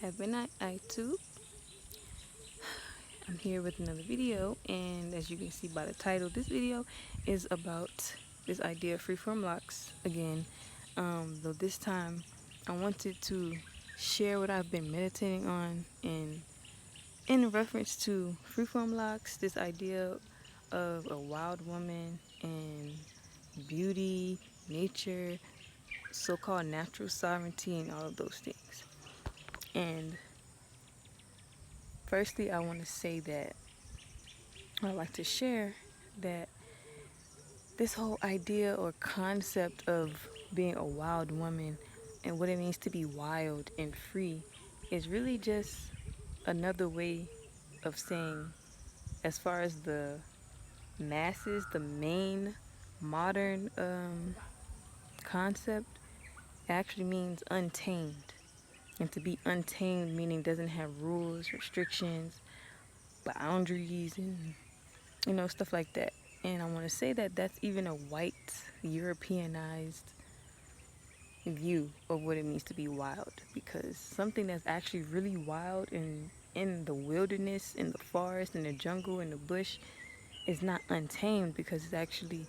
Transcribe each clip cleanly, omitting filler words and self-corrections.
Have been at iTube. I'm here with another video, and as you can see by the title, this video is about this idea of freeform locks again. Though this time I wanted to share what I've been meditating on in reference to freeform locks, this idea of a wild woman and beauty, nature, so-called natural sovereignty, and all of those things. And firstly, I want to say that I'd like to share that this whole idea or concept of being a wild woman and what it means to be wild and free is really just another way of saying, as far as the masses, the main modern concept actually means untamed. And to be untamed meaning doesn't have rules, restrictions, boundaries, and stuff like that. And I want to say that that's even a white, Europeanized view of what it means to be wild, because something that's actually really wild in the wilderness, in the forest, in the jungle, in the bush is not untamed, because it's actually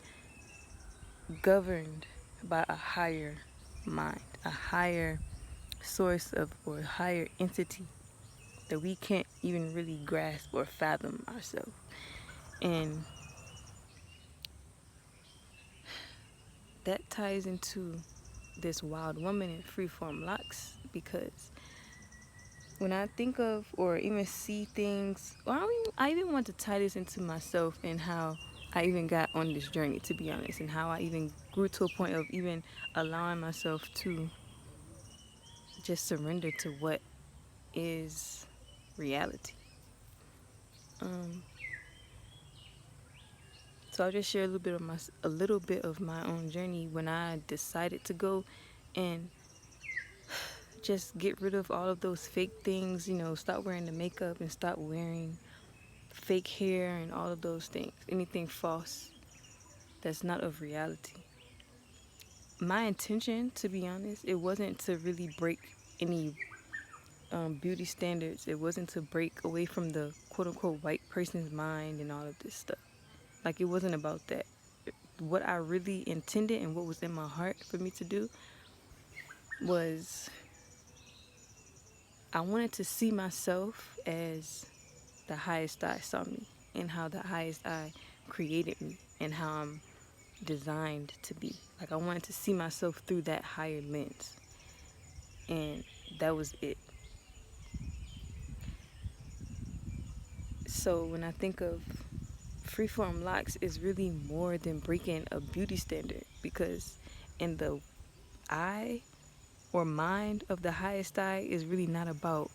governed by a higher mind, a higher source of, or a higher entity that we can't even really grasp or fathom ourselves. And that ties into this wild woman in freeform locks, because when I think of or even see things, or I even want to tie this into myself and how I even got on this journey, to be honest, and how I even grew to a point of even allowing myself to just surrender to what is reality. Um, so I'll just share a little bit of my own journey when I decided to go and just get rid of all of those fake things, stop wearing the makeup and stop wearing fake hair and all of those things, anything false that's not of reality. My intention, to be honest, it wasn't to really break any beauty standards. It wasn't to break away from the quote unquote white person's mind and all of this stuff. Like, it wasn't about that. What I really intended and what was in my heart for me to do was I wanted to see myself as the highest I saw me, and how the highest I created me, and how I'm designed to be. Like, I wanted to see myself through that higher lens, and that was it. So when I think of freeform locks, is really more than breaking a beauty standard, because in the eye or mind of the highest I is really not about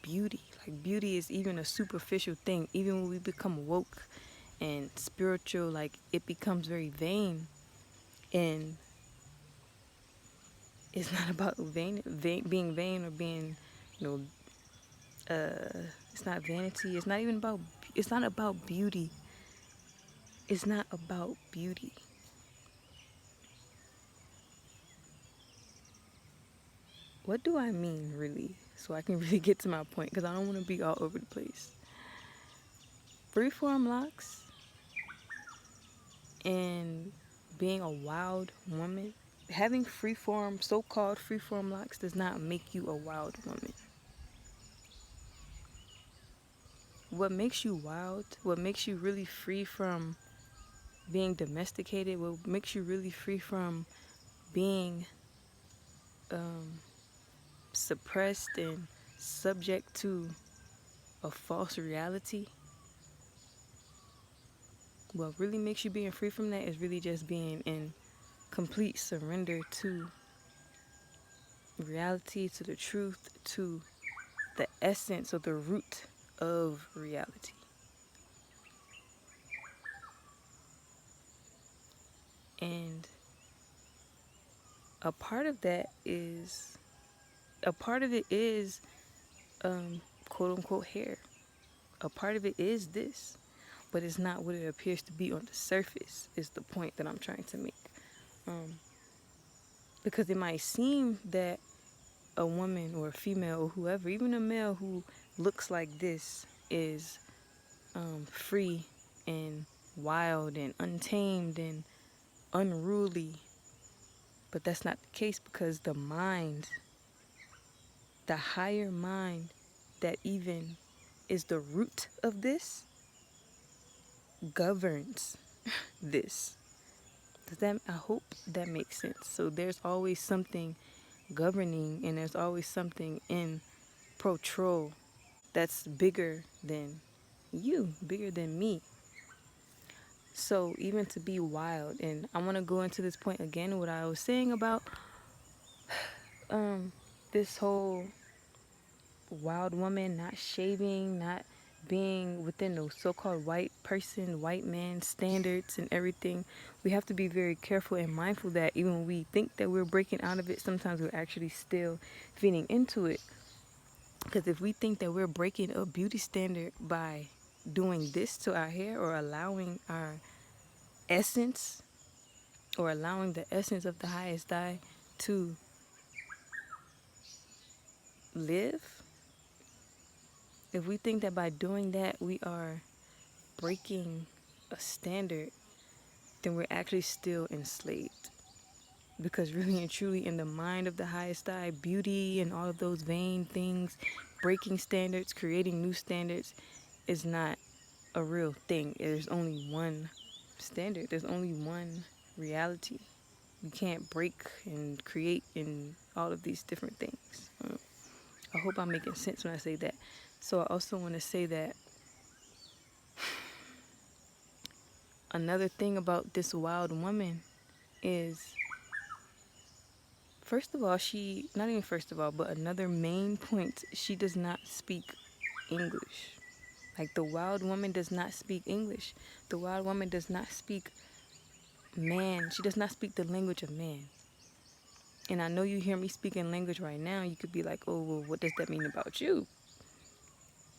beauty. Like, beauty is even a superficial thing. Even when we become woke and spiritual, like, it becomes very vain, and it's not about being vain or being, you know, it's not vanity. It's not even about. It's not about beauty. It's not about beauty. What do I mean, really? So I can really get to my point, because I don't want to be all over the place. Freeform locks and being a wild woman, having freeform, so-called freeform locks, does not make you a wild woman. What makes you wild, what makes you really free from being domesticated, what makes you really free from being suppressed and subject to a false reality, what really makes you being free from that is really just being in complete surrender to reality, to the truth, to the essence or the root of reality. And a part of that is, a part of it is quote unquote hair. A part of it is this, but it's not what it appears to be on the surface, is the point that I'm trying to make. Because it might seem that a woman or a female or whoever, even a male who looks like this, is free and wild and untamed and unruly. But that's not the case, because the mind, the higher mind that even is the root of this, governs this. Does that, I hope that makes sense. So there's always something governing, and there's always something in control that's bigger than you, bigger than me. So even to be wild, and I want to go into this point again, what I was saying about this whole wild woman not shaving, not being within those so-called white person, white man standards and everything. We have to be very careful and mindful that even when we think that we're breaking out of it, sometimes we're actually still feeding into it. Because if we think that we're breaking a beauty standard by doing this to our hair, or allowing our essence, or allowing the essence of the highest I to live, if we think that by doing that we are breaking a standard, then we're actually still enslaved. Because really and truly, in the mind of the highest I, beauty and all of those vain things, breaking standards, creating new standards, is not a real thing. There's only one standard. There's only one reality. You can't break and create in all of these different things. I hope I'm making sense when I say that. So I also want to say that another thing about this wild woman is, first of all, not even first of all, but another main point, she does not speak English. Like, the wild woman does not speak English. The wild woman does not speak man. She does not speak the language of man. And I know you hear me speaking language right now. You could be like, oh, well, what does that mean about you?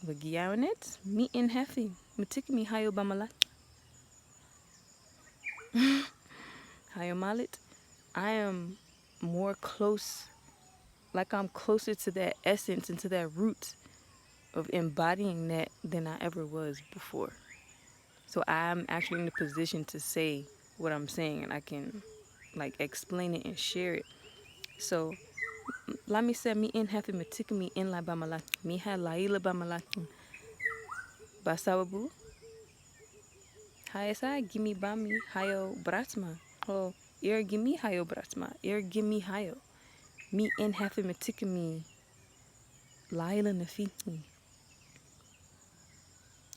Bagiyawanet, mi in hefi, matikmi hayo bamalat. Hayo malit. I am more close, like I'm closer to that essence and to that root of embodying that than I ever was before. So I'm actually in a position to say what I'm saying, and I can like explain it and share it. So let me say me in happy me in la bamalat me ha laila bamalat basawabu hayasa gimme bami hayo bratsma ho ir gimme hayo bratsma ir gimme hayo me in happy me laila nafitni.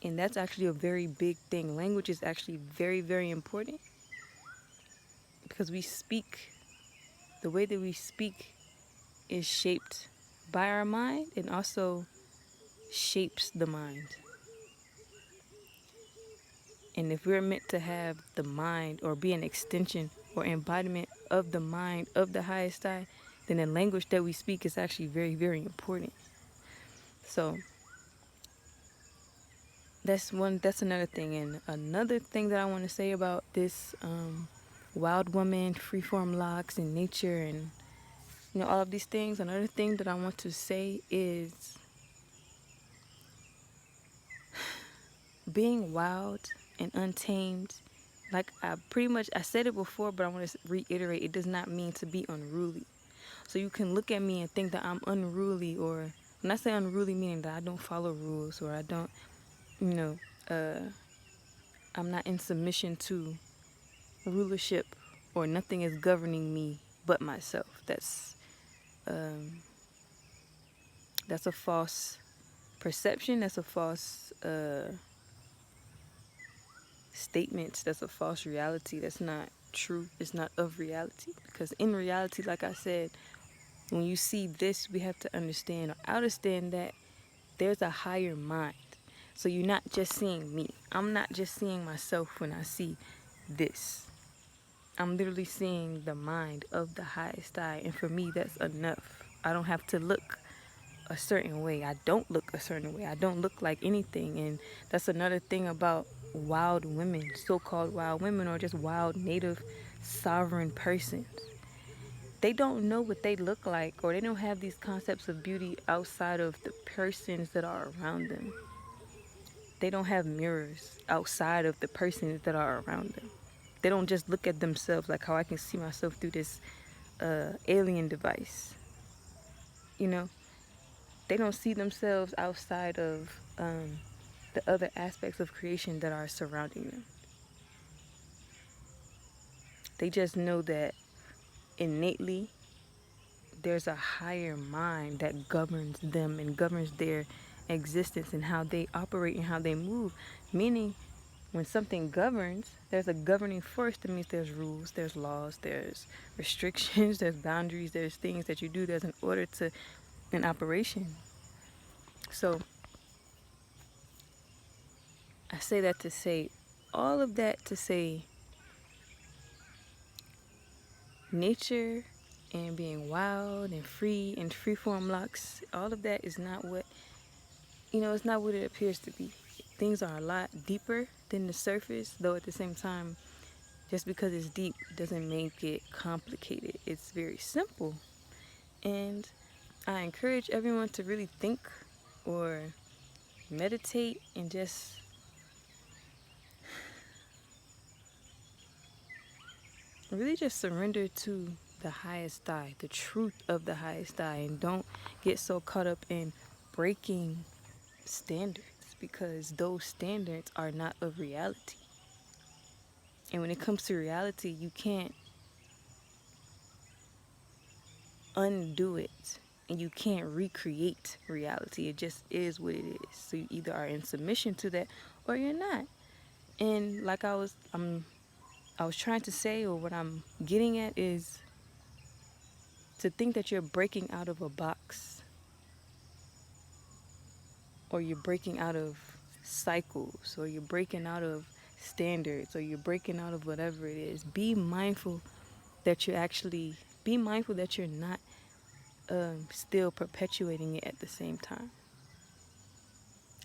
And that's actually a very big thing. Language is actually very, very important, because we speak, the way that we speak is shaped by our mind and also shapes the mind. And if we're meant to have the mind, or be an extension or embodiment of the mind of the highest I, then the language that we speak is actually very, very important. So that's another thing. And another thing that I want to say about this wild woman, freeform locs, and nature, and all of these things, another thing that I want to say is being wild and untamed. Like I said it before, but I want to reiterate, it does not mean to be unruly. So you can look at me and think that I'm unruly, or when I say unruly, meaning that I don't follow rules, or I don't, I'm not in submission to rulership, or nothing is governing me but myself. That's a false perception. That's a false statement. That's a false reality. That's not true. It's not of reality. Because in reality, like I said, when you see this, we have to understand or understand that there's a higher mind. So you're not just seeing me. I'm not just seeing myself when I see this. I'm literally seeing the mind of the highest I. And for me, that's enough. I don't have to look a certain way. I don't look a certain way. I don't look like anything. And that's another thing about wild women, so-called wild women, or just wild native sovereign persons. they don't know what they look like, or they don't have these concepts of beauty outside of the persons that are around them. They don't have mirrors outside of the persons that are around them. They don't just look at themselves like how I can see myself through this alien device. You know, they don't see themselves outside of the other aspects of creation that are surrounding them. They just know that innately there's a higher mind that governs them and governs their existence and how they operate and how they move. Meaning, when something governs, there's a governing force. That means there's rules, there's laws, there's restrictions, there's boundaries, there's things that you do. There's an order to an operation. So I say that to say, all of that to say, nature and being wild and free and freeform locs, all of that is not what, it's not what it appears to be. Things are a lot deeper than the surface, though at the same time, just because it's deep doesn't make it complicated. It's very simple. And I encourage everyone to really think or meditate and just really just surrender to the highest I, the truth of the highest I, and don't get so caught up in breaking standards, because those standards are not of reality. And when it comes to reality, you can't undo it and you can't recreate reality. It just is what it is. So you either are in submission to that or you're not. And like I was trying to say, or what I'm getting at, is to think that you're breaking out of a box, or you're breaking out of cycles, or you're breaking out of standards, or you're breaking out of whatever it is. Be mindful that you're not still perpetuating it at the same time.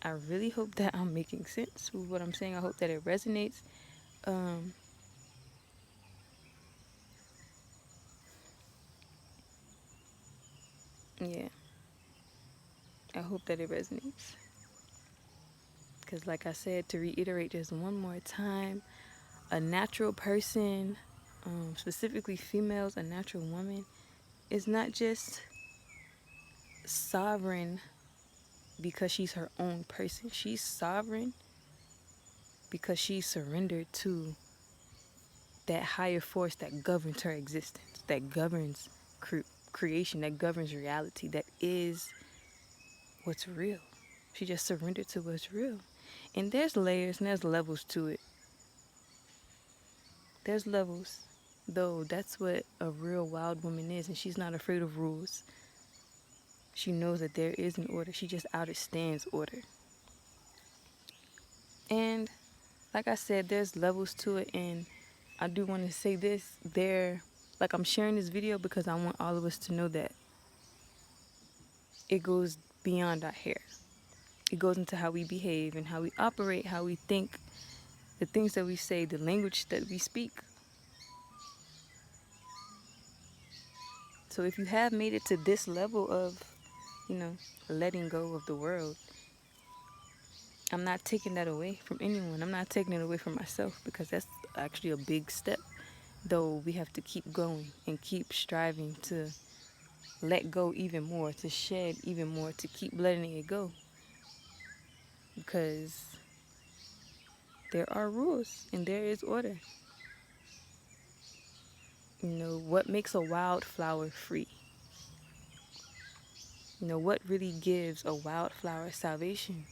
I really hope that I'm making sense with what I'm saying. I hope that it resonates. Um, yeah, I hope that it resonates. Because, like I said, to reiterate just one more time, a natural person, specifically females, a natural woman, is not just sovereign because she's her own person. She's sovereign because she's surrendered to that higher force that governs her existence, that governs creation, that governs reality, that is what's real. She just surrendered to what's real. And there's layers and there's levels to it. There's levels. Though that's what a real wild woman is, and she's not afraid of rules. She knows that there is an order. She just understands order. And like I said, there's levels to it, and I do want to say this. Like, I'm sharing this video because I want all of us to know that it goes beyond our hair. It goes into how we behave and how we operate, how we think, the things that we say, the language that we speak. So if you have made it to this level of, letting go of the world, I'm not taking that away from anyone. I'm not taking it away from myself, because that's actually a big step. Though we have to keep going and keep striving to let go even more, to shed even more, to keep letting it go. Because there are rules and there is order. What makes a wildflower free? What really gives a wildflower salvation?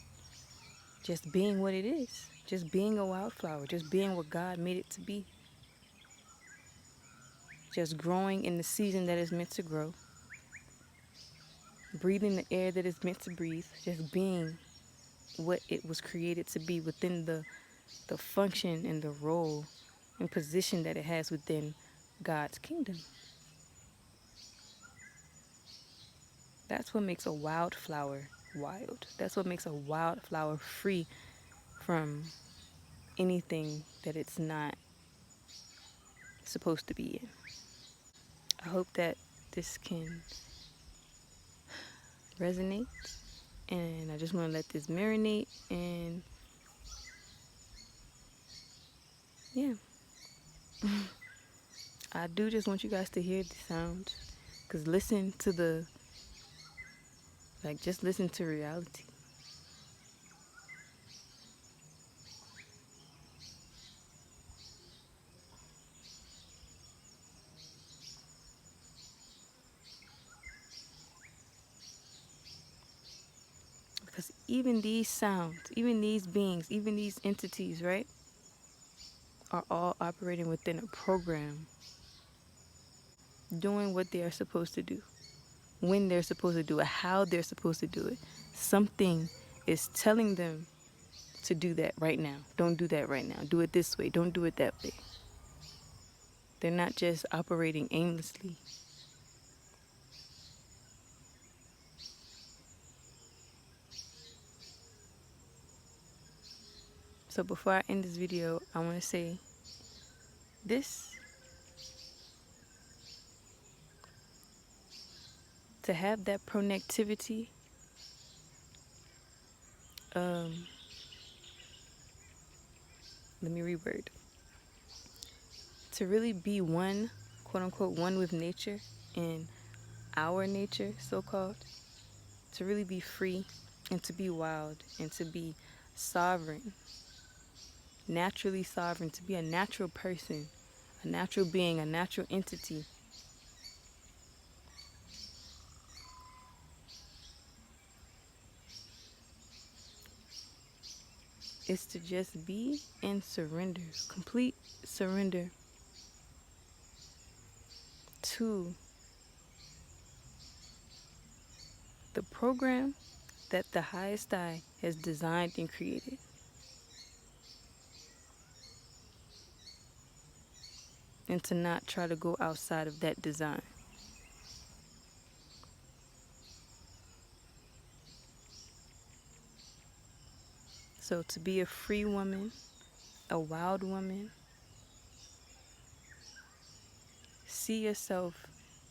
Just being what it is. Just being a wildflower. Just being what God made it to be. Just growing in the season that is meant to grow. Breathing the air that is meant to breathe. Just being what it was created to be within the function and the role and position that it has within God's kingdom. That's what makes a wildflower wild. That's what makes a wildflower free from anything that it's not supposed to be in. I hope that this can resonate, and I just want to let this marinate. And yeah, I do just want you guys to hear the sounds, because listen to just listen to reality. Because even these sounds, even these beings, even these entities, right, are all operating within a program, doing what they are supposed to do, when they're supposed to do it, how they're supposed to do it. Something is telling them to do that right now. Don't do that right now. Do it this way. Don't do it that way. They're not just operating aimlessly. So before I end this video, I want to say this: to have that connectivity, um, let me reword. To really be one, quote unquote, one with nature and our nature, so called, to really be free and to be wild and to be sovereign, naturally sovereign, to be a natural person, a natural being, a natural entity, is to just be in surrender, complete surrender to the program that the highest I has designed and created. And to not try to go outside of that design. So to be a free woman, a wild woman, see yourself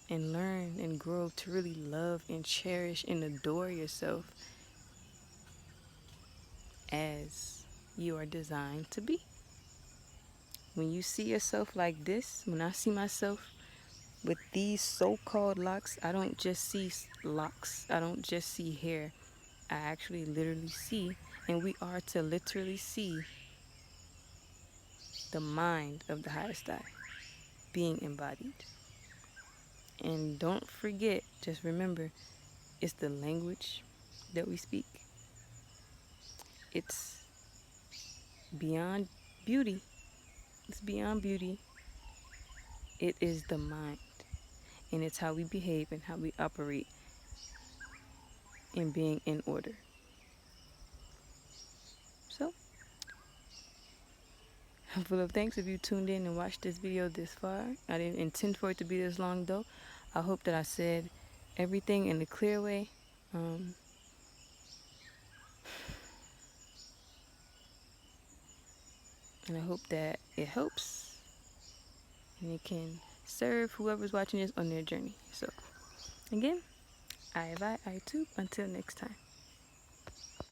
and learn and grow to really love and cherish and adore yourself as you are designed to be. When you see yourself like this, when I see myself with these so-called locks, I don't just see locks. I don't just see hair. I actually literally see, and we are to literally see the mind of the highest I being embodied. And don't forget, just remember, it's the language that we speak. It's beyond beauty. It's beyond beauty. It is the mind. And it's how we behave and how we operate in being in order. So, I'm full of thanks if you tuned in and watched this video this far. I didn't intend for it to be this long though. I hope that I said everything in a clear way. And I hope that it helps and it can serve whoever's watching this on their journey. So, again, Ahava, I too. Until next time.